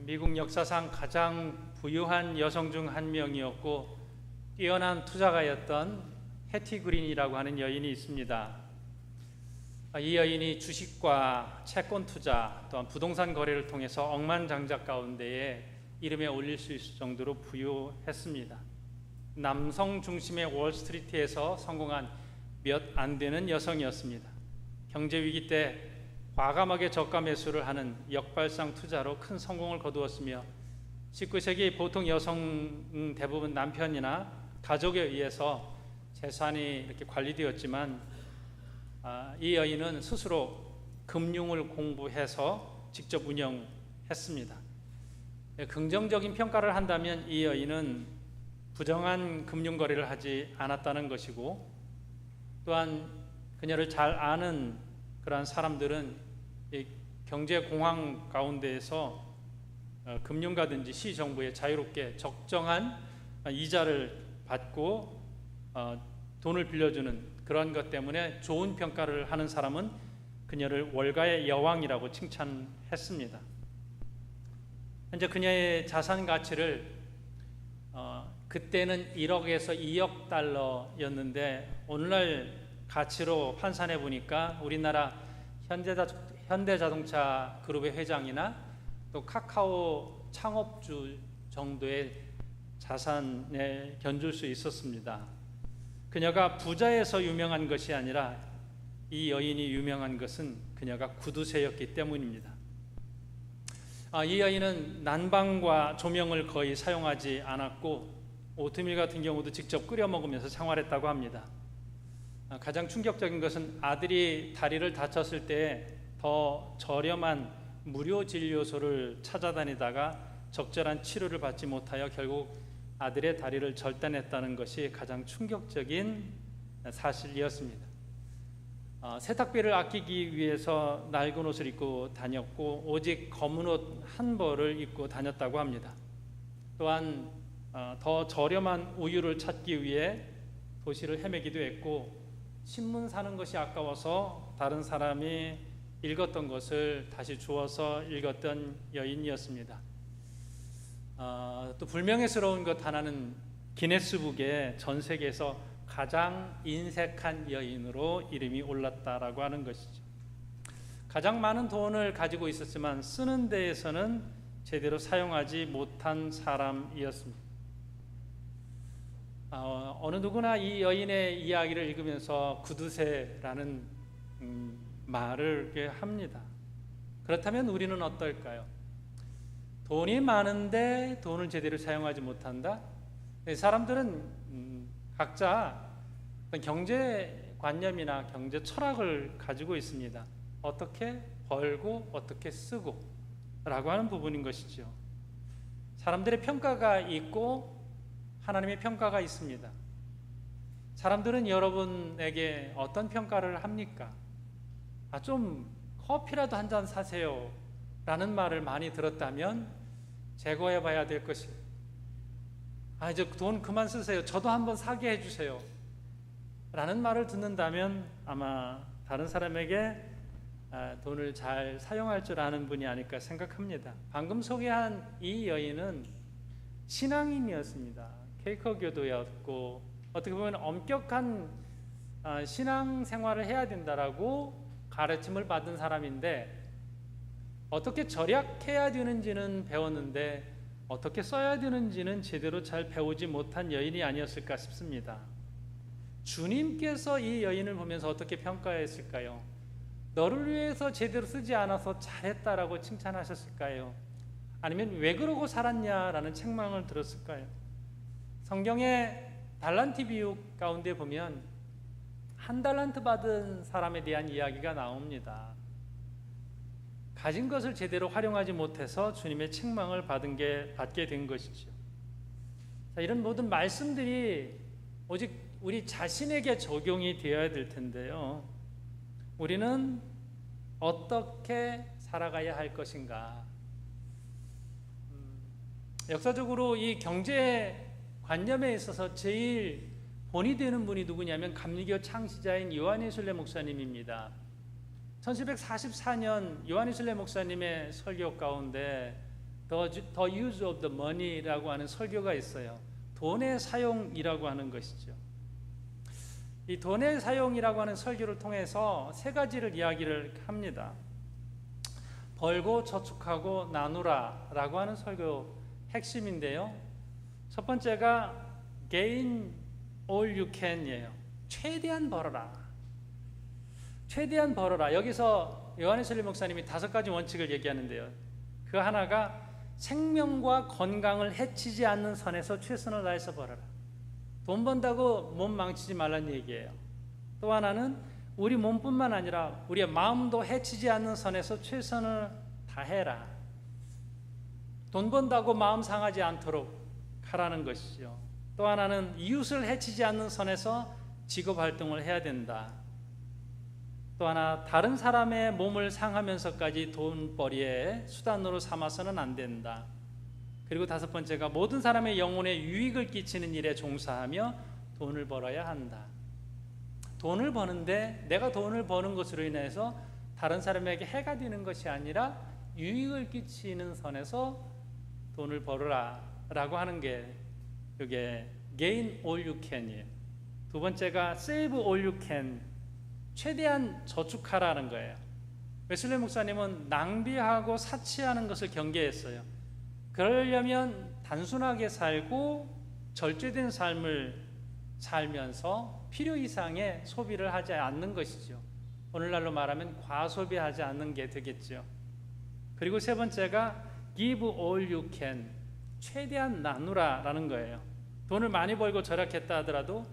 미국 역사상 가장 부유한 여성 중 한 명이었고 뛰어난 투자가였던 해티 그린이라고 하는 여인이 있습니다. 이 여인이 주식과 채권 투자 또한 부동산 거래를 통해서 억만장자 가운데에 이름에 올릴 수 있을 정도로 부유했습니다. 남성 중심의 월스트리트에서 성공한 몇 안 되는 여성이었습니다. 경제 위기 때 과감하게 저가 매수를 하는 역발상 투자로 큰 성공을 거두었으며 19세기 보통 여성 대부분 남편이나 가족에 의해서 재산이 이렇게 관리되었지만 이 여인은 스스로 금융을 공부해서 직접 운영했습니다. 긍정적인 평가를 한다면 이 여인은 부정한 금융 거래를 하지 않았다는 것이고, 또한 그녀를 잘 아는 그러한 사람들은 이 경제 공황 가운데에서 금융가든지 시정부에 자유롭게 적정한 이자를 받고 돈을 빌려주는 그런 것 때문에 좋은 평가를 하는 사람은 그녀를 월가의 여왕이라고 칭찬했습니다. 현재 그녀의 자산 가치를 그때는 1억에서 2억 달러였는데 오늘날 가치로 환산해 보니까 우리나라 현대자동차 그룹의 회장이나 또 카카오 창업주 정도의 자산에 견줄 수 있었습니다. 그녀가 부자에서 유명한 것이 아니라 이 여인이 유명한 것은 그녀가 구두쇠였기 때문입니다. 이 여인은 난방과 조명을 거의 사용하지 않았고 오트밀 같은 경우도 직접 끓여 먹으면서 생활했다고 합니다. 가장 충격적인 것은 아들이 다리를 다쳤을 때 더 저렴한 무료 진료소를 찾아다니다가 적절한 치료를 받지 못하여 결국 아들의 다리를 절단했다는 것이 가장 충격적인 사실이었습니다. 세탁비를 아끼기 위해서 낡은 옷을 입고 다녔고 오직 검은 옷 한 벌을 입고 다녔다고 합니다. 또한 더 저렴한 우유를 찾기 위해 도시를 헤매기도 했고 신문 사는 것이 아까워서 다른 사람이 읽었던 것을 다시 주워서 읽었던 여인이었습니다. 또 불명예스러운 것 하나는 기네스북에 전 세계에서 가장 인색한 여인으로 이름이 올랐다라고 하는 것이죠. 가장 많은 돈을 가지고 있었지만 쓰는 데에서는 제대로 사용하지 못한 사람이었습니다. 어느 누구나 이 여인의 이야기를 읽으면서 구두쇠라는 말을 이렇게 합니다. 그렇다면 우리는 어떨까요? 돈이 많은데 돈을 제대로 사용하지 못한다? 사람들은 각자 경제관념이나 경제 철학을 가지고 있습니다. 어떻게 벌고 어떻게 쓰고 라고 하는 부분인 것이죠. 사람들의 평가가 있고 하나님의 평가가 있습니다. 사람들은 여러분에게 어떤 평가를 합니까? 좀 커피라도 한 잔 사세요 라는 말을 많이 들었다면 재고해 봐야 될 것이 이제 돈 그만 쓰세요. 저도 한번 사게 해주세요 라는 말을 듣는다면 아마 다른 사람에게 돈을 잘 사용할 줄 아는 분이 아닐까 생각합니다. 방금 소개한 이 여인은 신앙인이었습니다. 케이커교도였고 어떻게 보면 엄격한 신앙생활을 해야 된다라고 가르침을 받은 사람인데 어떻게 절약해야 되는지는 배웠는데 어떻게 써야 되는지는 제대로 잘 배우지 못한 여인이 아니었을까 싶습니다. 주님께서 이 여인을 보면서 어떻게 평가했을까요? 너를 위해서 제대로 쓰지 않아서 잘했다라고 칭찬하셨을까요? 아니면 왜 그러고 살았냐라는 책망을 들었을까요? 성경의 달란트 비유 가운데 보면 한 달란트 받은 사람에 대한 이야기가 나옵니다. 가진 것을 제대로 활용하지 못해서 주님의 책망을 받게 된 것이죠. 이런 모든 말씀들이 오직 우리 자신에게 적용이 되어야 될 텐데요. 우리는 어떻게 살아가야 할 것인가? 역사적으로 이 경제 관념에 있어서 제일 본이 되는 분이 누구냐면 감리교 창시자인 요한예술레 목사님입니다. 1744년 요한예술레 목사님의 설교 가운데 The use of the money라고 하는 설교가 있어요. 돈의 사용이라고 하는 것이죠. 이 돈의 사용이라고 하는 설교를 통해서 세 가지를 이야기를 합니다. 벌고 저축하고 나누라 라고 하는 설교 핵심인데요. 첫 번째가 gain all you can이에요. 최대한 벌어라. 최대한 벌어라. 여기서 요한에슬리 목사님이 5가지 원칙을 얘기하는데요. 그 하나가 생명과 건강을 해치지 않는 선에서 최선을 다해서 벌어라. 돈 번다고 몸 망치지 말라는 얘기예요. 또 하나는 우리 몸뿐만 아니라 우리의 마음도 해치지 않는 선에서 최선을 다해라. 돈 번다고 마음 상하지 않도록 하라는 것이죠. 또 하나는 이웃을 해치지 않는 선에서 직업 활동을 해야 된다. 또 하나, 다른 사람의 몸을 상하면서까지 돈벌이의 수단으로 삼아서는 안 된다. 그리고 5번째가 모든 사람의 영혼에 유익을 끼치는 일에 종사하며 돈을 벌어야 한다. 돈을 버는데 내가 돈을 버는 것으로 인해서 다른 사람에게 해가 되는 것이 아니라 유익을 끼치는 선에서 돈을 벌어라 라고 하는 게 이게 gain all you can이에요. 두 번째가 save all you can, 최대한 저축하라는 거예요. 웨슬리 목사님은 낭비하고 사치하는 것을 경계했어요. 그러려면 단순하게 살고 절제된 삶을 살면서 필요 이상의 소비를 하지 않는 것이죠. 오늘날로 말하면 과소비하지 않는 게 되겠죠. 그리고 세 번째가 give all you can, 최대한 나누라라는 거예요. 돈을 많이 벌고 절약했다 하더라도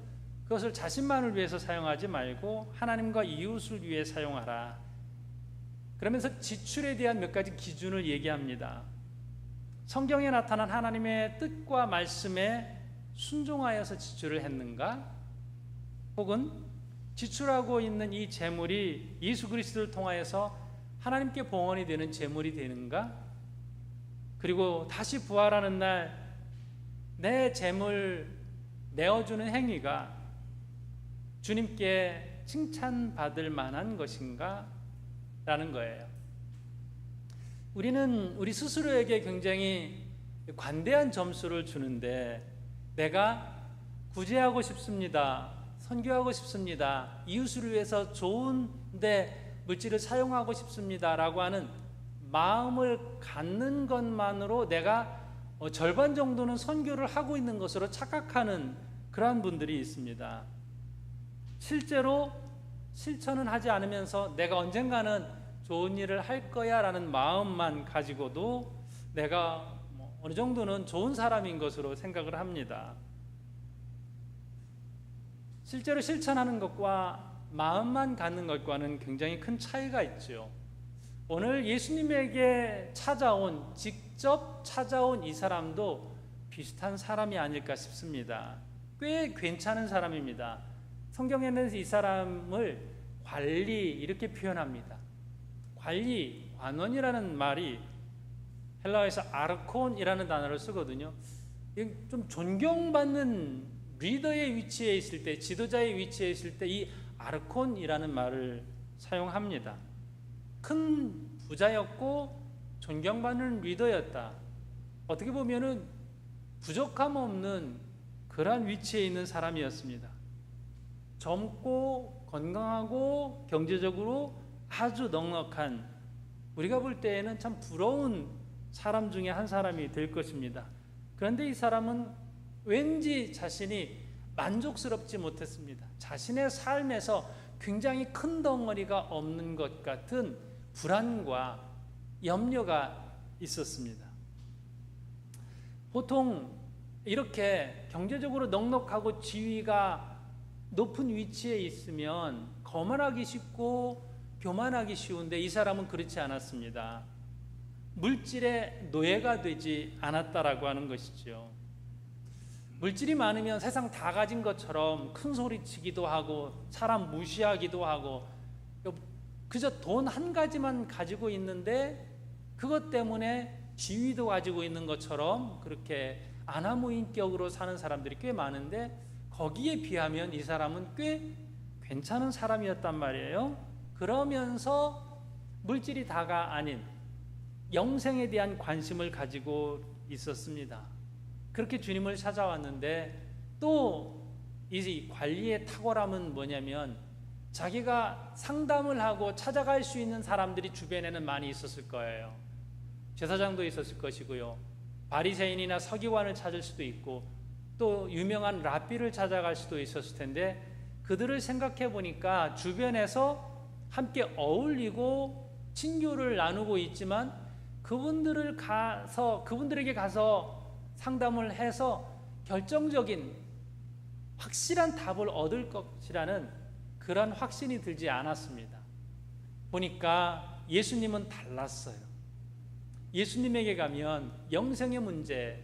그것을 자신만을 위해서 사용하지 말고 하나님과 이웃을 위해 사용하라. 그러면서 지출에 대한 몇 가지 기준을 얘기합니다. 성경에 나타난 하나님의 뜻과 말씀에 순종하여서 지출을 했는가? 혹은 지출하고 있는 이 재물이 예수 그리스도를 통하여서 하나님께 봉헌이 되는 재물이 되는가? 그리고 다시 부활하는 날 내 재물 내어주는 행위가 주님께 칭찬받을 만한 것인가? 라는 거예요. 우리는 우리 스스로에게 굉장히 관대한 점수를 주는데, 내가 구제하고 싶습니다, 선교하고 싶습니다, 이웃을 위해서 좋은데 물질을 사용하고 싶습니다 라고 하는 마음을 갖는 것만으로 내가 절반 정도는 선교를 하고 있는 것으로 착각하는 그러한 분들이 있습니다. 실제로 실천은 하지 않으면서 내가 언젠가는 좋은 일을 할 거야 라는 마음만 가지고도 내가 어느 정도는 좋은 사람인 것으로 생각을 합니다. 실제로 실천하는 것과 마음만 갖는 것과는 굉장히 큰 차이가 있죠. 오늘 예수님에게 직접 찾아온 이 사람도 비슷한 사람이 아닐까 싶습니다. 꽤 괜찮은 사람입니다. 성경에는 이 사람을 관리 이렇게 표현합니다. 관리, 관원이라는 말이 헬라어에서 아르콘이라는 단어를 쓰거든요. 좀 존경받는 리더의 위치에 있을 때, 지도자의 위치에 있을 때 이 아르콘이라는 말을 사용합니다. 큰 부자였고 존경받는 리더였다. 어떻게 보면은 부족함 없는 그러한 위치에 있는 사람이었습니다. 젊고 건강하고 경제적으로 아주 넉넉한, 우리가 볼 때에는 참 부러운 사람 중에 한 사람이 될 것입니다. 그런데 이 사람은 왠지 자신이 만족스럽지 못했습니다. 자신의 삶에서 굉장히 큰 덩어리가 없는 것 같은 불안과 염려가 있었습니다. 보통 이렇게 경제적으로 넉넉하고 지위가 높은 위치에 있으면 거만하기 쉽고 교만하기 쉬운데 이 사람은 그렇지 않았습니다. 물질의 노예가 되지 않았다라고 하는 것이죠. 물질이 많으면 세상 다 가진 것처럼 큰 소리치기도 하고 사람 무시하기도 하고 그저 돈 한 가지만 가지고 있는데 그것 때문에 지위도 가지고 있는 것처럼 그렇게 아나무인격으로 사는 사람들이 꽤 많은데, 거기에 비하면 이 사람은 꽤 괜찮은 사람이었단 말이에요. 그러면서 물질이 다가 아닌 영생에 대한 관심을 가지고 있었습니다. 그렇게 주님을 찾아왔는데 또 이 관리의 탁월함은 뭐냐면 자기가 상담을 하고 찾아갈 수 있는 사람들이 주변에는 많이 있었을 거예요. 제사장도 있었을 것이고요. 바리새인이나 서기관을 찾을 수도 있고 또 유명한 랍비를 찾아갈 수도 있었을 텐데 그들을 생각해 보니까 주변에서 함께 어울리고 친교를 나누고 있지만 그분들에게 가서 상담을 해서 결정적인 확실한 답을 얻을 것이라는 그런 확신이 들지 않았습니다. 보니까 예수님은 달랐어요. 예수님에게 가면 영생의 문제,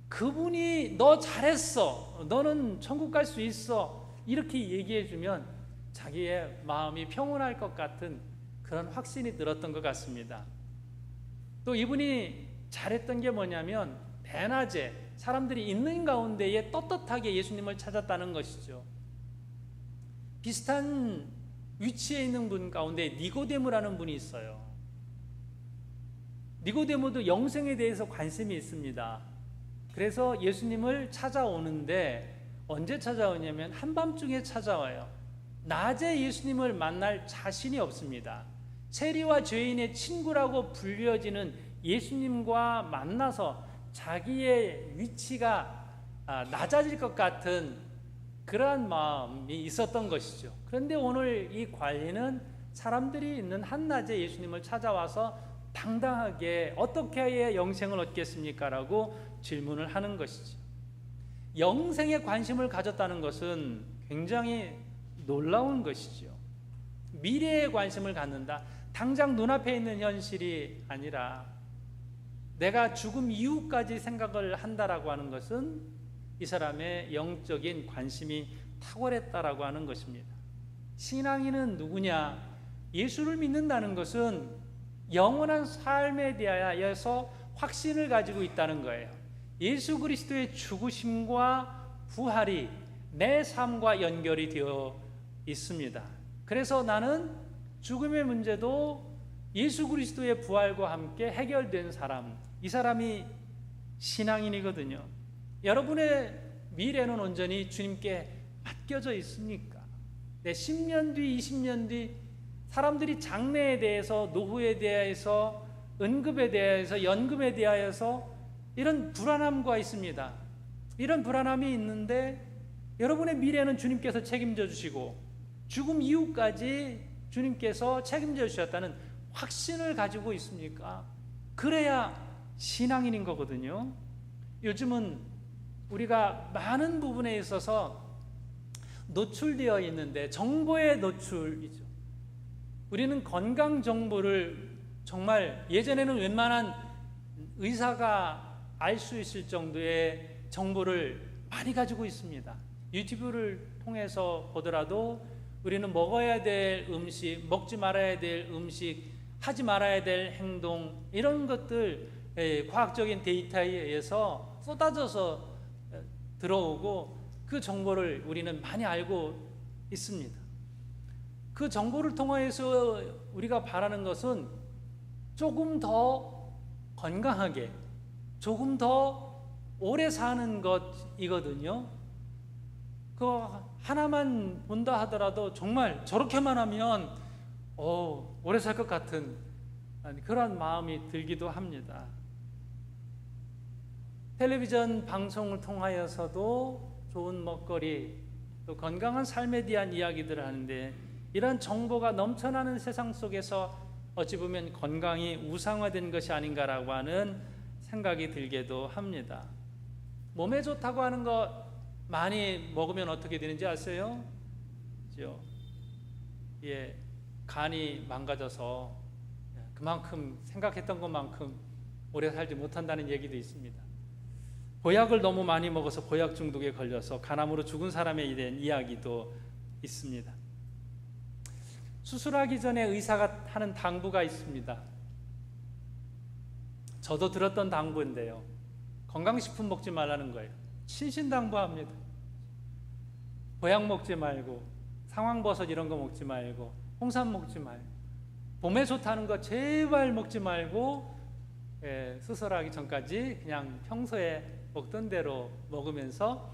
그분이 너 잘했어, 너는 천국 갈 수 있어, 이렇게 얘기해 주면 자기의 마음이 평온할 것 같은 그런 확신이 들었던 것 같습니다. 또 이분이 잘했던 게 뭐냐면 대낮에 사람들이 있는 가운데에 떳떳하게 예수님을 찾았다는 것이죠. 비슷한 위치에 있는 분 가운데 니고데모라는 분이 있어요. 니고데모도 영생에 대해서 관심이 있습니다. 그래서 예수님을 찾아오는데 언제 찾아오냐면 한밤중에 찾아와요. 낮에 예수님을 만날 자신이 없습니다. 세리와 죄인의 친구라고 불려지는 예수님과 만나서 자기의 위치가 낮아질 것 같은 그러한 마음이 있었던 것이죠. 그런데 오늘 이 관리는 사람들이 있는 한낮에 예수님을 찾아와서 당당하게 어떻게 해야 영생을 얻겠습니까? 라고 질문을 하는 것이죠. 영생에 관심을 가졌다는 것은 굉장히 놀라운 것이죠. 미래에 관심을 갖는다. 당장 눈앞에 있는 현실이 아니라 내가 죽음 이후까지 생각을 한다라고 하는 것은 이 사람의 영적인 관심이 탁월했다라고 하는 것입니다. 신앙인은 누구냐? 예수를 믿는다는 것은 영원한 삶에 대하여서 확신을 가지고 있다는 거예요. 예수 그리스도의 죽으심과 부활이 내 삶과 연결이 되어 있습니다. 그래서 나는 죽음의 문제도 예수 그리스도의 부활과 함께 해결된 사람, 이 사람이 신앙인이거든요. 여러분의 미래는 온전히 주님께 맡겨져 있습니까? 10년 뒤, 20년 뒤 사람들이 장래에 대해서, 노후에 대해서, 은급에 대해서, 연금에 대하여서 이런 불안함과 있습니다. 이런 불안함이 있는데 여러분의 미래는 주님께서 책임져 주시고 죽음 이후까지 주님께서 책임져 주셨다는 확신을 가지고 있습니까? 그래야 신앙인인 거거든요. 요즘은 우리가 많은 부분에 있어서 노출되어 있는데 정보의 노출이죠. 우리는 건강 정보를 정말 예전에는 웬만한 의사가 알 수 있을 정도의 정보를 많이 가지고 있습니다. 유튜브를 통해서 보더라도 우리는 먹어야 될 음식, 먹지 말아야 될 음식, 하지 말아야 될 행동, 이런 것들 과학적인 데이터에 의해서 쏟아져서 들어오고 그 정보를 우리는 많이 알고 있습니다. 그 정보를 통해서 우리가 바라는 것은 조금 더 건강하게, 조금 더 오래 사는 것이거든요. 그 하나만 본다 하더라도 정말 저렇게만 하면 오래 살 것 같은 그런 마음이 들기도 합니다. 텔레비전 방송을 통하여서도 좋은 먹거리, 또 건강한 삶에 대한 이야기들을 하는데 이런 정보가 넘쳐나는 세상 속에서 어찌 보면 건강이 우상화된 것이 아닌가라고 하는 생각이 들기도 합니다. 몸에 좋다고 하는 거 많이 먹으면 어떻게 되는지 아세요? 그죠? 예, 간이 망가져서 그만큼 생각했던 것만큼 오래 살지 못한다는 얘기도 있습니다. 보약을 너무 많이 먹어서 보약 중독에 걸려서 간암으로 죽은 사람에 대한 이야기도 있습니다. 수술하기 전에 의사가 하는 당부가 있습니다. 저도 들었던 당부인데요. 건강식품 먹지 말라는 거예요. 신신당부합니다. 보약 먹지 말고, 상황버섯 이런 거 먹지 말고, 홍삼 먹지 말고, 봄에 좋다는 거 제발 먹지 말고 수술하기 전까지 그냥 평소에 먹던 대로 먹으면서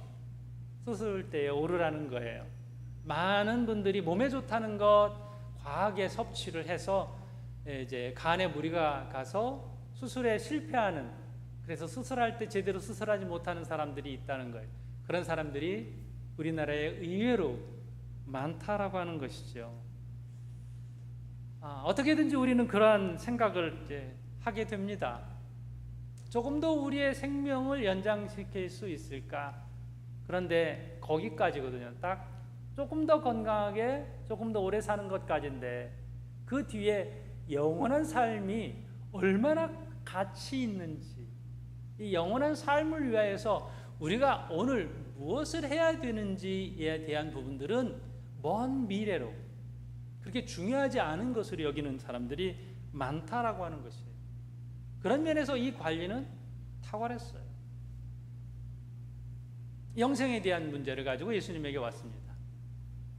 수술 때에 오르라는 거예요. 많은 분들이 몸에 좋다는 것 과하게 섭취를 해서 이제 간에 무리가 가서 수술에 실패하는, 그래서 수술할 때 제대로 수술하지 못하는 사람들이 있다는 거예요. 그런 사람들이 우리나라에 의외로 많다라고 하는 것이죠. 어떻게든지 우리는 그러한 생각을 이제 하게 됩니다. 조금 더 우리의 생명을 연장시킬 수 있을까? 그런데 거기까지거든요. 딱 조금 더 건강하게, 조금 더 오래 사는 것까지인데 그 뒤에 영원한 삶이 얼마나 가치 있는지, 이 영원한 삶을 위하여서 우리가 오늘 무엇을 해야 되는지에 대한 부분들은 먼 미래로 그렇게 중요하지 않은 것으로 여기는 사람들이 많다라고 하는 것이에요. 그런 면에서 이 관리는 탁월했어요. 영생에 대한 문제를 가지고 예수님에게 왔습니다.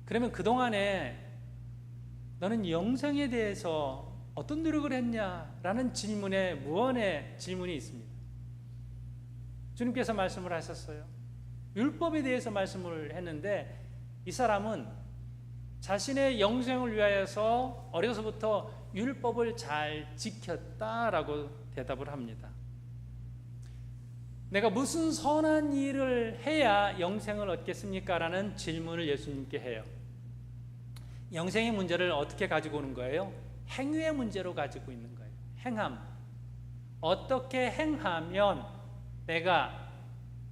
그러면 그동안에 너는 영생에 대해서 어떤 노력을 했냐라는 질문에 무언의 질문이 있습니다. 주님께서 말씀을 하셨어요. 율법에 대해서 말씀을 했는데 이 사람은 자신의 영생을 위하여서 어려서부터 율법을 잘 지켰다라고 대답을 합니다. 내가 무슨 선한 일을 해야 영생을 얻겠습니까? 라는 질문을 예수님께 해요. 영생의 문제를 어떻게 가지고 오는 거예요? 행위의 문제로 가지고 있는 거예요. 행함. 어떻게 행하면 내가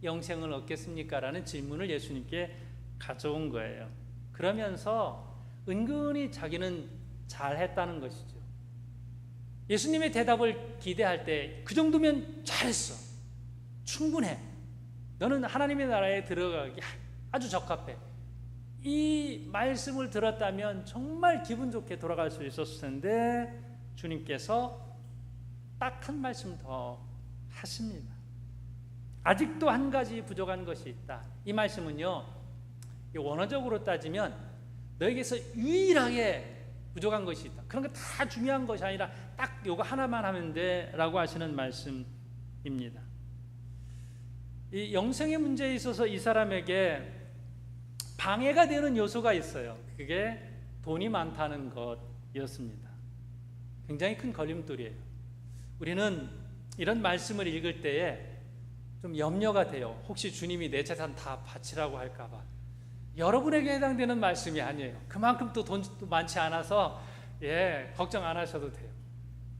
영생을 얻겠습니까? 라는 질문을 예수님께 가져온 거예요. 그러면서 은근히 자기는 잘했다는 것이죠. 예수님의 대답을 기대할 때 그 정도면 잘했어. 충분해. 너는 하나님의 나라에 들어가기 아주 적합해. 이 말씀을 들었다면 정말 기분 좋게 돌아갈 수 있었을 텐데 주님께서 딱 한 말씀 더 하십니다. 아직도 한 가지 부족한 것이 있다. 이 말씀은요, 원어적으로 따지면 너에게서 유일하게 부족한 것이 있다. 그런 거 다 중요한 것이 아니라 딱 요거 하나만 하면 돼 라고 하시는 말씀입니다. 이 영생의 문제에 있어서 이 사람에게 방해가 되는 요소가 있어요. 그게 돈이 많다는 것이었습니다. 굉장히 큰 걸림돌이에요. 우리는 이런 말씀을 읽을 때에 좀 염려가 돼요. 혹시 주님이 내 재산 다 바치라고 할까 봐. 여러분에게 해당되는 말씀이 아니에요. 그만큼 또 돈도 많지 않아서 걱정 안 하셔도 돼요.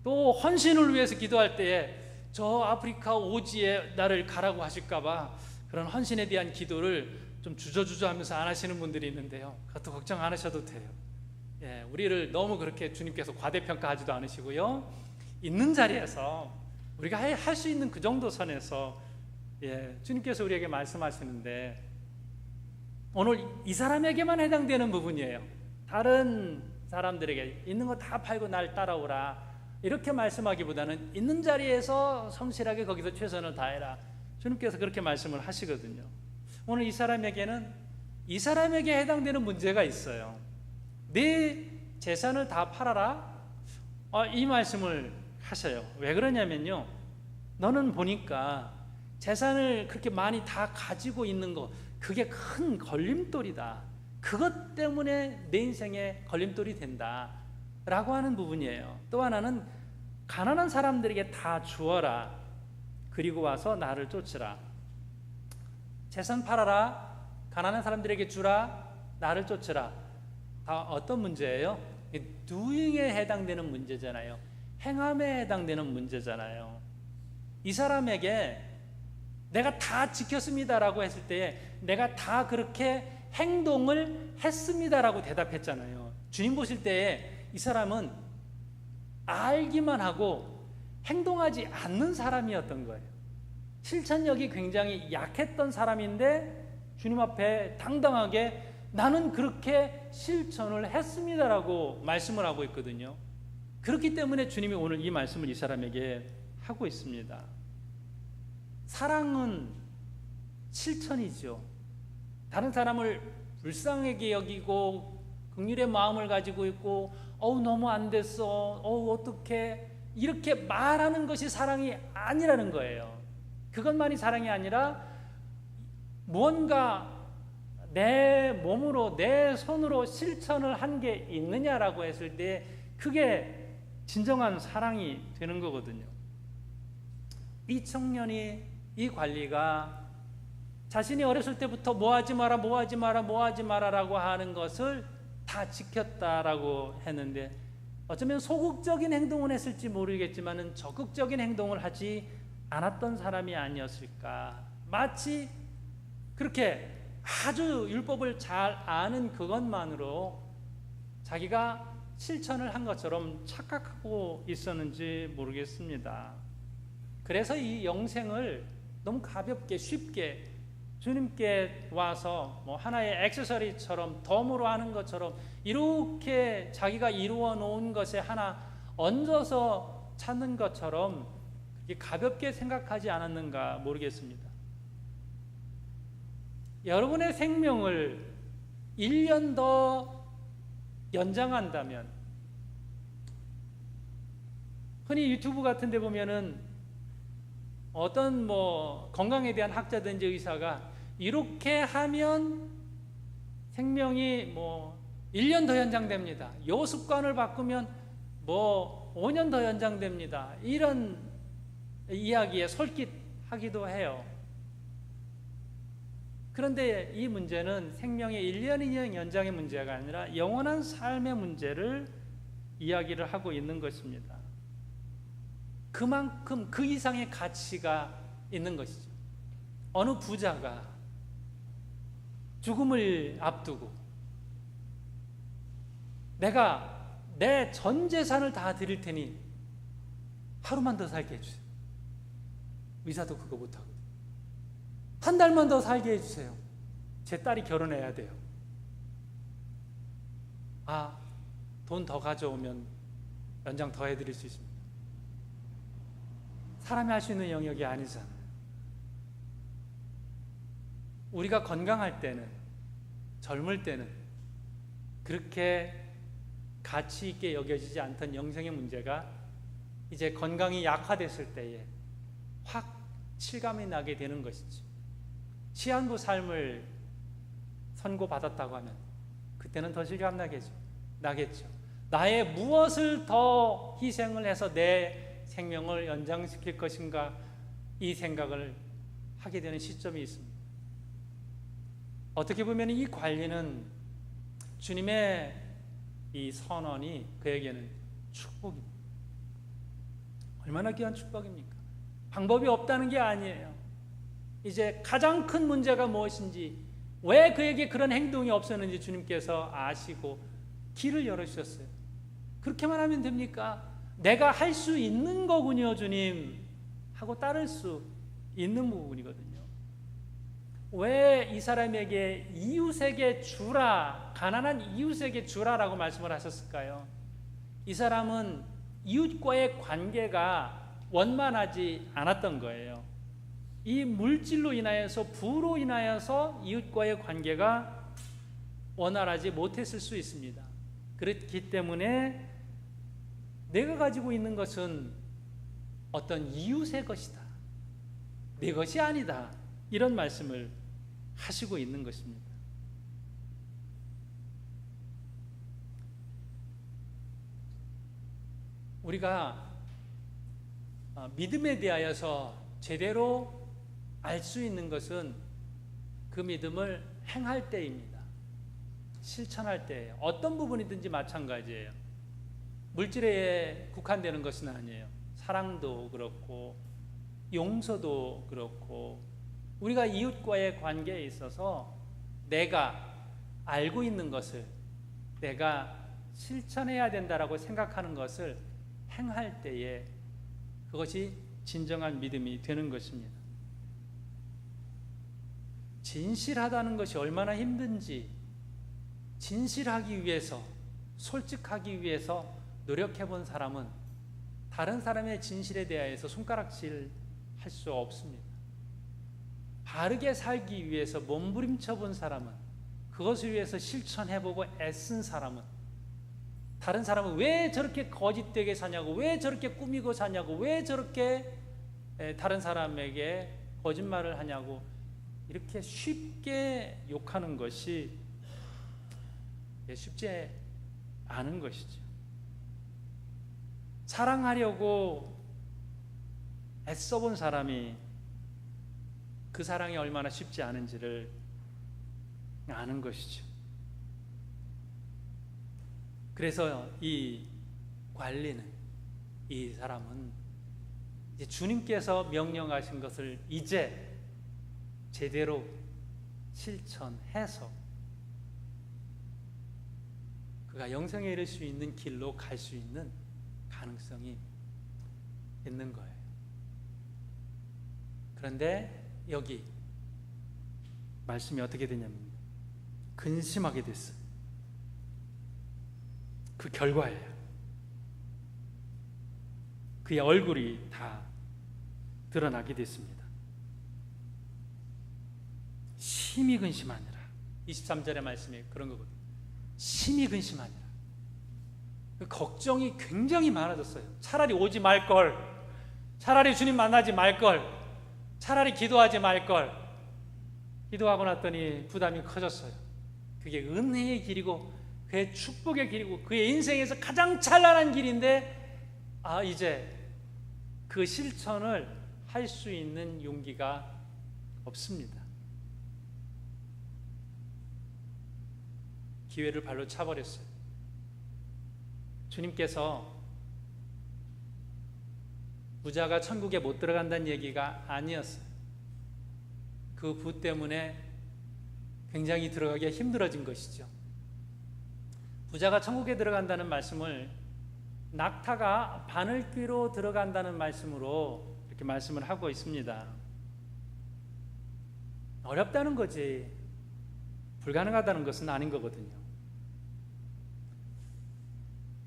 또 헌신을 위해서 기도할 때에 저 아프리카 오지에 나를 가라고 하실까 봐 그런 헌신에 대한 기도를 좀 주저주저하면서 안 하시는 분들이 있는데요. 그것도 걱정 안 하셔도 돼요. 우리를 너무 그렇게 주님께서 과대평가하지도 않으시고요. 있는 자리에서 우리가 할 수 있는 그 정도 선에서 주님께서 우리에게 말씀하시는데 오늘 이 사람에게만 해당되는 부분이에요. 다른 사람들에게 있는 거 다 팔고 날 따라오라 이렇게 말씀하기보다는 있는 자리에서 성실하게 거기서 최선을 다해라. 주님께서 그렇게 말씀을 하시거든요. 오늘 이 사람에게는 이 사람에게 해당되는 문제가 있어요. 내 재산을 다 팔아라? 이 말씀을 하셔요. 왜 그러냐면요, 너는 보니까 재산을 그렇게 많이 다 가지고 있는 거 그게 큰 걸림돌이다. 그것 때문에 내 인생에 걸림돌이 된다 라고 하는 부분이에요. 또 하나는 가난한 사람들에게 다 주어라. 그리고 와서 나를 쫓으라. 재산 팔아라. 가난한 사람들에게 주라. 나를 쫓으라. 다 어떤 문제예요? doing에 해당되는 문제잖아요. 행함에 해당되는 문제잖아요. 이 사람에게 내가 다 지켰습니다라고 했을 때 내가 다 그렇게 행동을 했습니다라고 대답했잖아요. 주님 보실 때에 이 사람은 알기만 하고 행동하지 않는 사람이었던 거예요. 실천력이 굉장히 약했던 사람인데 주님 앞에 당당하게 나는 그렇게 실천을 했습니다라고 말씀을 하고 있거든요. 그렇기 때문에 주님이 오늘 이 말씀을 이 사람에게 하고 있습니다. 사랑은 실천이죠. 다른 사람을 불쌍하게 여기고 긍휼의 마음을 가지고 있고 너무 안 됐어. 어떡해. 이렇게 말하는 것이 사랑이 아니라는 거예요. 그것만이 사랑이 아니라 무언가 내 몸으로 내 손으로 실천을 한 게 있느냐라고 했을 때 그게 진정한 사랑이 되는 거거든요. 이 청년이 이 관리가 자신이 어렸을 때부터 뭐 하지 마라 뭐 하지 마라 뭐 하지 마라라고 하는 것을 다 지켰다라고 했는데 어쩌면 소극적인 행동을 했을지 모르겠지만은 적극적인 행동을 하지 않았던 사람이 아니었을까. 마치 그렇게 아주 율법을 잘 아는 그것만으로 자기가 실천을 한 것처럼 착각하고 있었는지 모르겠습니다. 그래서 이 영생을 너무 가볍게 쉽게 주님께 와서 뭐 하나의 액세서리처럼 덤으로 하는 것처럼 이렇게 자기가 이루어 놓은 것에 하나 얹어서 찾는 것처럼 그렇게 가볍게 생각하지 않았는가 모르겠습니다. 여러분의 생명을 1년 더 연장한다면, 흔히 유튜브 같은 데 보면은 어떤 뭐 건강에 대한 학자든지 의사가 이렇게 하면 생명이 뭐 1년 더 연장됩니다. 요 습관을 바꾸면 뭐 5년 더 연장됩니다. 이런 이야기에 솔깃하기도 해요. 그런데 이 문제는 생명의 1년, 2년 연장의 문제가 아니라 영원한 삶의 문제를 이야기를 하고 있는 것입니다. 그만큼 그 이상의 가치가 있는 것이죠. 어느 부자가 죽음을 앞두고 내가 내 전 재산을 다 드릴 테니 하루만 더 살게 해주세요. 의사도 그거 못하거든요. 한 달만 더 살게 해주세요. 제 딸이 결혼해야 돼요. 아, 돈 더 가져오면 연장 더 해드릴 수 있습니다. 사람이 할 수 있는 영역이 아니잖아요. 우리가 건강할 때는, 젊을 때는 그렇게 가치 있게 여겨지지 않던 영생의 문제가 이제 건강이 약화됐을 때에 확 실감이 나게 되는 것이죠. 시한부 삶을 선고받았다고 하면 그때는 더 실감 나겠죠. 나의 무엇을 더 희생을 해서 내 생명을 연장시킬 것인가, 이 생각을 하게 되는 시점이 있습니다. 어떻게 보면 이 관리는 주님의 이 선언이 그에게는 축복입니다. 얼마나 귀한 축복입니까? 방법이 없다는 게 아니에요. 이제 가장 큰 문제가 무엇인지, 왜 그에게 그런 행동이 없었는지 주님께서 아시고 길을 열어주셨어요. 그렇게만 하면 됩니까? 내가 할 수 있는 거군요, 주님 하고 따를 수 있는 부분이거든요. 왜 이 사람에게 이웃에게 주라, 가난한 이웃에게 주라라고 말씀을 하셨을까요? 이 사람은 이웃과의 관계가 원만하지 않았던 거예요. 이 물질로 인하여서, 부로 인하여서 이웃과의 관계가 원활하지 못했을 수 있습니다. 그렇기 때문에 내가 가지고 있는 것은 어떤 이웃의 것이다, 내 것이 아니다, 이런 말씀을 하시고 있는 것입니다. 우리가 믿음에 대하여서 제대로 알 수 있는 것은 그 믿음을 행할 때입니다. 실천할 때예요. 어떤 부분이든지 마찬가지예요. 물질에 국한되는 것은 아니에요. 사랑도 그렇고 용서도 그렇고 우리가 이웃과의 관계에 있어서 내가 알고 있는 것을 내가 실천해야 된다라고 생각하는 것을 행할 때에 그것이 진정한 믿음이 되는 것입니다. 진실하다는 것이 얼마나 힘든지, 진실하기 위해서, 솔직하기 위해서 노력해 본 사람은 다른 사람의 진실에 대하여서 손가락질 할 수 없습니다. 바르게 살기 위해서 몸부림쳐 본 사람은, 그것을 위해서 실천해 보고 애쓴 사람은 다른 사람은 왜 저렇게 거짓되게 사냐고, 왜 저렇게 꾸미고 사냐고, 왜 저렇게 다른 사람에게 거짓말을 하냐고, 이렇게 쉽게 욕하는 것이 쉽지 않은 것이죠. 사랑하려고 애써본 사람이 그 사랑이 얼마나 쉽지 않은지를 아는 것이죠. 그래서 이 관리는, 이 사람은 이제 주님께서 명령하신 것을 이제 제대로 실천해서 그가 영생에 이를 수 있는 길로 갈 수 있는 가능성이 있는 거예요. 그런데 여기 말씀이 어떻게 되냐면 근심하게 됐어요. 그 결과예요. 그의 얼굴이 다 드러나게 됐습니다. 심히 근심하니라. 23절의 말씀이 그런 거거든요. 심히 근심하니라. 걱정이 굉장히 많아졌어요. 차라리 오지 말걸, 차라리 주님 만나지 말걸, 차라리 기도하지 말걸. 기도하고 났더니 부담이 커졌어요. 그게 은혜의 길이고 그의 축복의 길이고 그의 인생에서 가장 찬란한 길인데, 이제 그 실천을 할 수 있는 용기가 없습니다. 기회를 발로 차버렸어요. 주님께서 부자가 천국에 못 들어간다는 얘기가 아니었어요. 그 부 때문에 굉장히 들어가기가 힘들어진 것이죠. 부자가 천국에 들어간다는 말씀을 낙타가 바늘귀로 들어간다는 말씀으로 이렇게 말씀을 하고 있습니다. 어렵다는 거지 불가능하다는 것은 아닌 거거든요.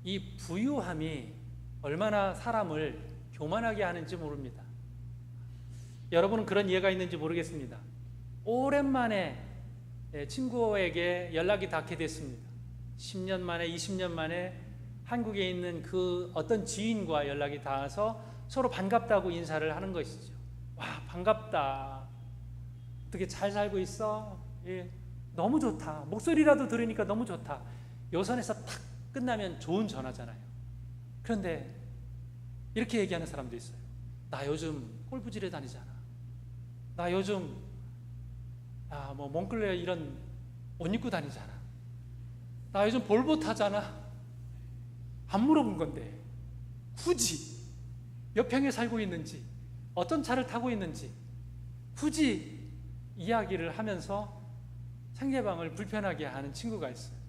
이 부유함이 얼마나 사람을 교만하게 하는지 모릅니다. 여러분은 그런 이해가 있는지 모르겠습니다. 오랜만에 친구에게 연락이 닿게 됐습니다. 10년 만에 20년 만에 한국에 있는 그 어떤 지인과 연락이 닿아서 서로 반갑다고 인사를 하는 것이죠. 와, 반갑다. 어떻게 잘 살고 있어? 예, 너무 좋다. 목소리라도 들으니까 너무 좋다. 요선에서 탁 끝나면 좋은 전화잖아요. 그런데 이렇게 얘기하는 사람도 있어요. 나 요즘 골프질에 다니잖아. 나 요즘 뭐 몽클레어 이런 옷 입고 다니잖아. 나 요즘 볼보 타잖아. 안 물어본 건데 굳이 몇 평에 살고 있는지, 어떤 차를 타고 있는지 굳이 이야기를 하면서 상대방을 불편하게 하는 친구가 있어요.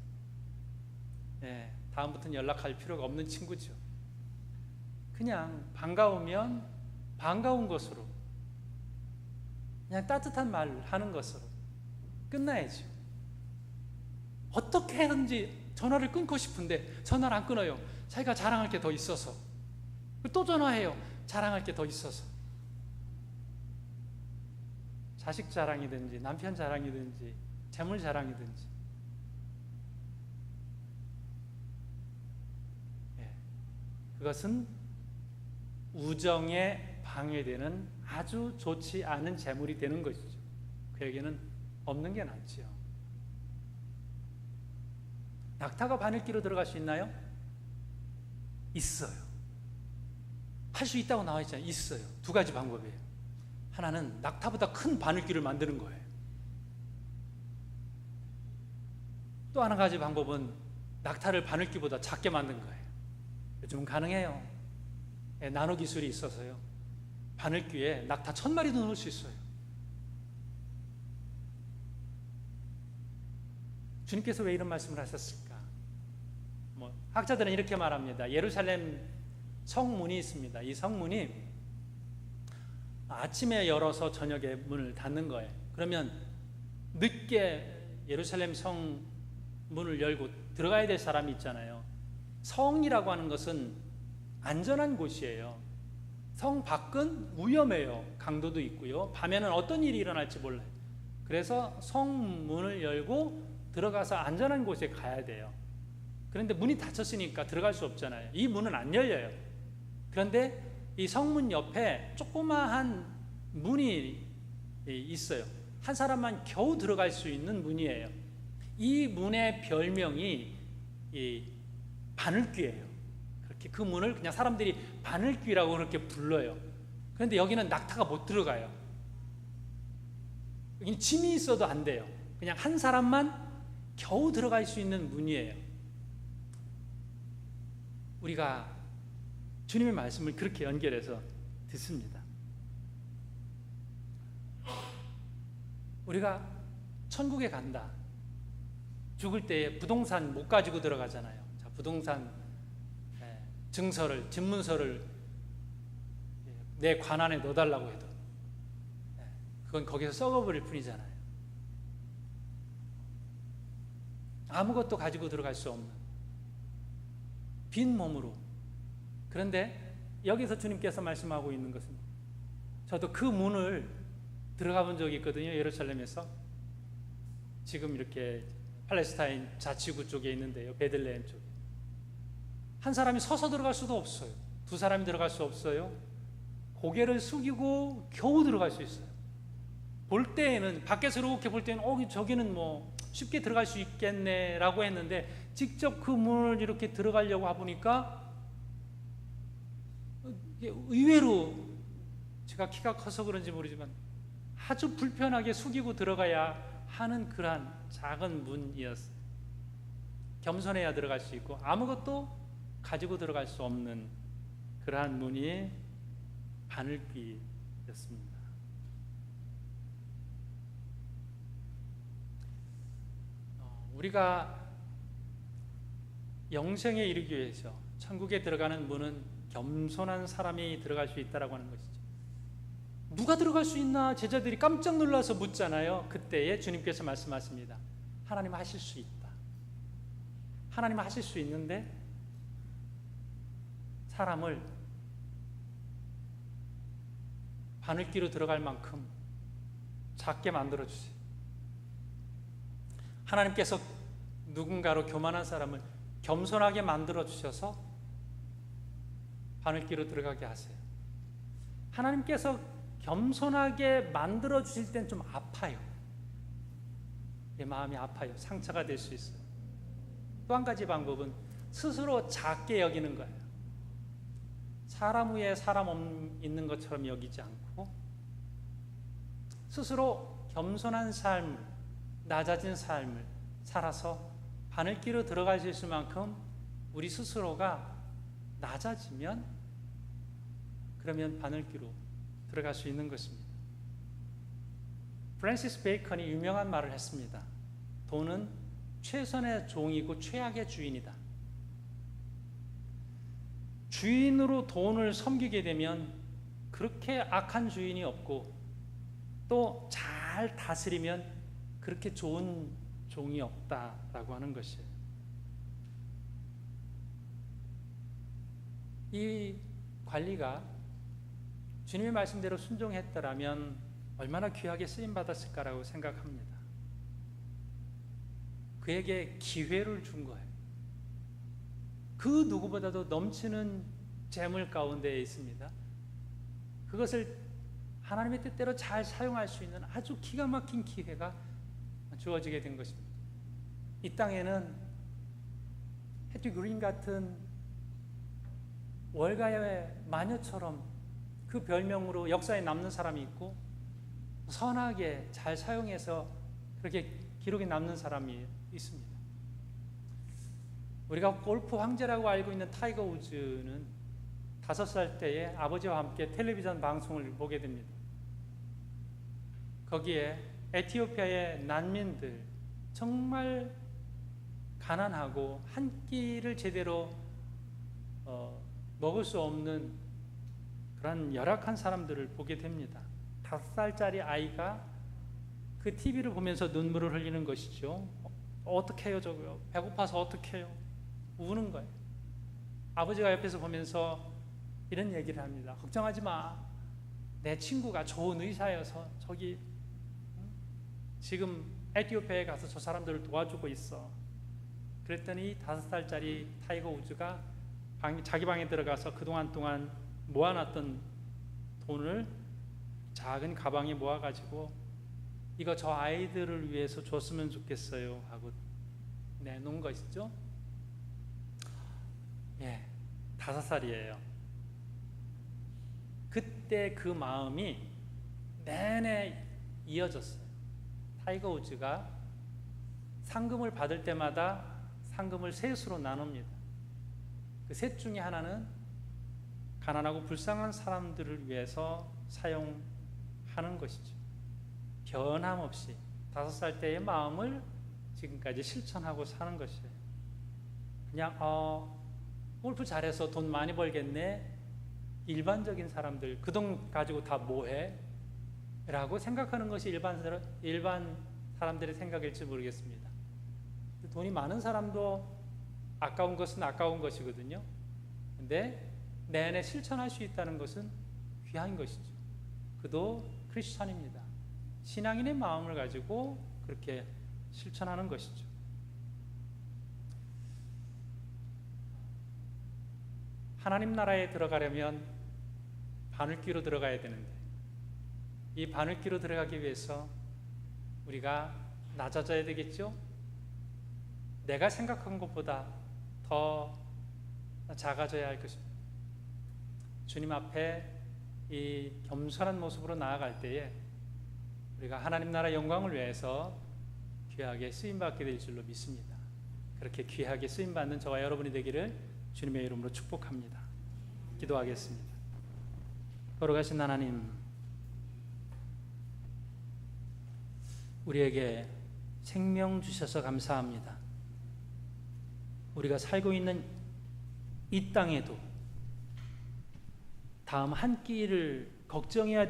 다음부터는 연락할 필요가 없는 친구죠. 그냥 반가우면 반가운 것으로, 그냥 따뜻한 말 하는 것으로 끝나야죠. 어떻게 하든지 전화를 끊고 싶은데 전화를 안 끊어요. 자기가 자랑할 게 더 있어서. 또 전화해요. 자랑할 게 더 있어서. 자식 자랑이든지 남편 자랑이든지 재물 자랑이든지, 그것은 우정에 방해되는 아주 좋지 않은 재물이 되는 것이죠. 그에게는 없는 게 낫죠. 낙타가 바늘귀로 들어갈 수 있나요? 있어요. 할 수 있다고 나와 있잖아요. 있어요. 두 가지 방법이에요. 하나는 낙타보다 큰 바늘귀를 만드는 거예요. 또 하나 가지 방법은 낙타를 바늘귀보다 작게 만든 거예요. 요즘은 가능해요. 나노 기술이 있어서요. 바늘귀에 낙타 1000마리도 넣을 수 있어요. 주님께서 왜 이런 말씀을 하셨을까? 학자들은 이렇게 말합니다. 예루살렘 성문이 있습니다. 이 성문이 아침에 열어서 저녁에 문을 닫는 거예요. 그러면 늦게 예루살렘 성문을 열고 들어가야 될 사람이 있잖아요. 성이라고 하는 것은 안전한 곳이에요. 성 밖은 위험해요. 강도도 있고요. 밤에는 어떤 일이 일어날지 몰라요. 그래서 성문을 열고 들어가서 안전한 곳에 가야 돼요. 그런데 문이 닫혔으니까 들어갈 수 없잖아요. 이 문은 안 열려요. 그런데 이 성문 옆에 조그마한 문이 있어요. 한 사람만 겨우 들어갈 수 있는 문이에요. 이 문의 별명이 이 바늘귀예요. 그렇게 그 문을 그냥 사람들이 바늘귀라고 그렇게 불러요. 그런데 여기는 낙타가 못 들어가요. 여기는 짐이 있어도 안 돼요. 그냥 한 사람만 겨우 들어갈 수 있는 문이에요. 우리가 주님의 말씀을 그렇게 연결해서 듣습니다. 우리가 천국에 간다. 죽을 때에 부동산 못 가지고 들어가잖아요. 자, 부동산 증서를, 집문서를 내 관안에 넣어달라고 해도 그건 거기서 썩어버릴 뿐이잖아요. 아무것도 가지고 들어갈 수 없는 빈 몸으로. 그런데 여기서 주님께서 말씀하고 있는 것은, 저도 그 문을 들어가 본 적이 있거든요. 예루살렘에서. 지금 이렇게 팔레스타인 자치구 쪽에 있는데요. 베들레헴 쪽에. 한 사람이 서서 들어갈 수도 없어요. 두 사람이 들어갈 수 없어요. 고개를 숙이고 겨우 들어갈 수 있어요. 볼 때에는, 밖에서 이렇게 볼 때는 저기는 뭐 쉽게 들어갈 수 있겠네 라고 했는데, 직접 그 문을 이렇게 들어가려고 해보니까 의외로, 제가 키가 커서 그런지 모르지만 아주 불편하게 숙이고 들어가야 하는 그러한 작은 문이었어요. 겸손해야 들어갈 수 있고 아무것도 가지고 들어갈 수 없는 그러한 문이 바늘귀였습니다. 우리가 영생에 이르기 위해서 천국에 들어가는 문은 겸손한 사람이 들어갈 수 있다라고 하는 것이죠. 누가 들어갈 수 있나 제자들이 깜짝 놀라서 묻잖아요. 그때에 주님께서 말씀하십니다. 하나님은 하실 수 있다. 하나님은 하실 수 있는데 사람을 바늘귀로 들어갈 만큼 작게 만들어 주세요. 하나님께서 누군가로 교만한 사람을 겸손하게 만들어 주셔서 바늘귀로 들어가게 하세요. 하나님께서 겸손하게 만들어 주실 땐 좀 아파요. 내 마음이 아파요. 상처가 될 수 있어요. 또 한 가지 방법은 스스로 작게 여기는 거예요. 사람 위에 사람 있는 것처럼 여기지 않고 스스로 겸손한 삶을, 낮아진 삶을 살아서 바늘귀로 들어갈 수 있을 만큼 우리 스스로가 낮아지면, 그러면 바늘귀로 들어갈 수 있는 것입니다. 프랜시스 베이컨이 유명한 말을 했습니다. 돈은 최선의 종이고 최악의 주인이다. 주인으로 돈을 섬기게 되면 그렇게 악한 주인이 없고, 또 잘 다스리면 그렇게 좋은 종이 없다라고 하는 것이에요. 이 관리가 주님의 말씀대로 순종했더라면 얼마나 귀하게 쓰임받았을까라고 생각합니다. 그에게 기회를 준 거예요. 그 누구보다도 넘치는 재물 가운데에 있습니다. 그것을 하나님의 뜻대로 잘 사용할 수 있는 아주 기가 막힌 기회가 주어지게 된 것입니다. 이 땅에는 해티 그린 같은 월가의 마녀처럼 그 별명으로 역사에 남는 사람이 있고, 선하게 잘 사용해서 그렇게 기록에 남는 사람이 있습니다. 우리가 골프 황제라고 알고 있는 타이거 우즈는 5살 때에 아버지와 함께 텔레비전 방송을 보게 됩니다. 거기에 에티오피아의 난민들, 정말 가난하고 한 끼를 제대로 먹을 수 없는 그런 열악한 사람들을 보게 됩니다. 5살짜리 아이가 그 TV를 보면서 눈물을 흘리는 것이죠. 어떻게 해요 저거요? 배고파서 어떻게 해요? 우는 거예요. 아버지가 옆에서 보면서 이런 얘기를 합니다. 걱정하지 마. 내 친구가 좋은 의사여서 저기 지금 에티오피아에 가서 저 사람들을 도와주고 있어. 그랬더니 5살짜리 타이거 우즈가 자기 방에 들어가서 그동안 동안 모아놨던 돈을 작은 가방에 모아가지고 이거 저 아이들을 위해서 줬으면 좋겠어요 하고 내놓은 것이죠. 5살이에요. 그때 그 마음이 내내 이어졌어요. 타이거 우즈가 상금을 받을 때마다 상금을 셋으로 나눕니다. 그 셋 중에 하나는 가난하고 불쌍한 사람들을 위해서 사용하는 것이죠. 변함없이 5살 때의 마음을 지금까지 실천하고 사는 것이에요. 그냥 골프 잘해서 돈 많이 벌겠네, 일반적인 사람들 그 돈 가지고 다 뭐해? 라고 생각하는 것이 일반 사람들의 생각일지 모르겠습니다. 돈이 많은 사람도 아까운 것은 아까운 것이거든요. 근데 내내 실천할 수 있다는 것은 귀한 것이죠. 그도 크리스찬입니다. 신앙인의 마음을 가지고 그렇게 실천하는 것이죠. 하나님 나라에 들어가려면 바늘귀로 들어가야 되는데 이 바늘귀로 들어가기 위해서 우리가 낮아져야 되겠죠? 내가 생각한 것보다 더 작아져야 할 것입니다. 주님 앞에 이 겸손한 모습으로 나아갈 때에 우리가 하나님 나라 영광을 위해서 귀하게 쓰임받게 될 줄로 믿습니다. 그렇게 귀하게 쓰임받는 저와 여러분이 되기를 주님의 이름으로 축복합니다. 기도하겠습니다. 걸어가신 하나님, 우리에게 생명 주셔서 감사합니다. 우리가 살고 있는 이 땅에도 다음 한 끼를 걱정해야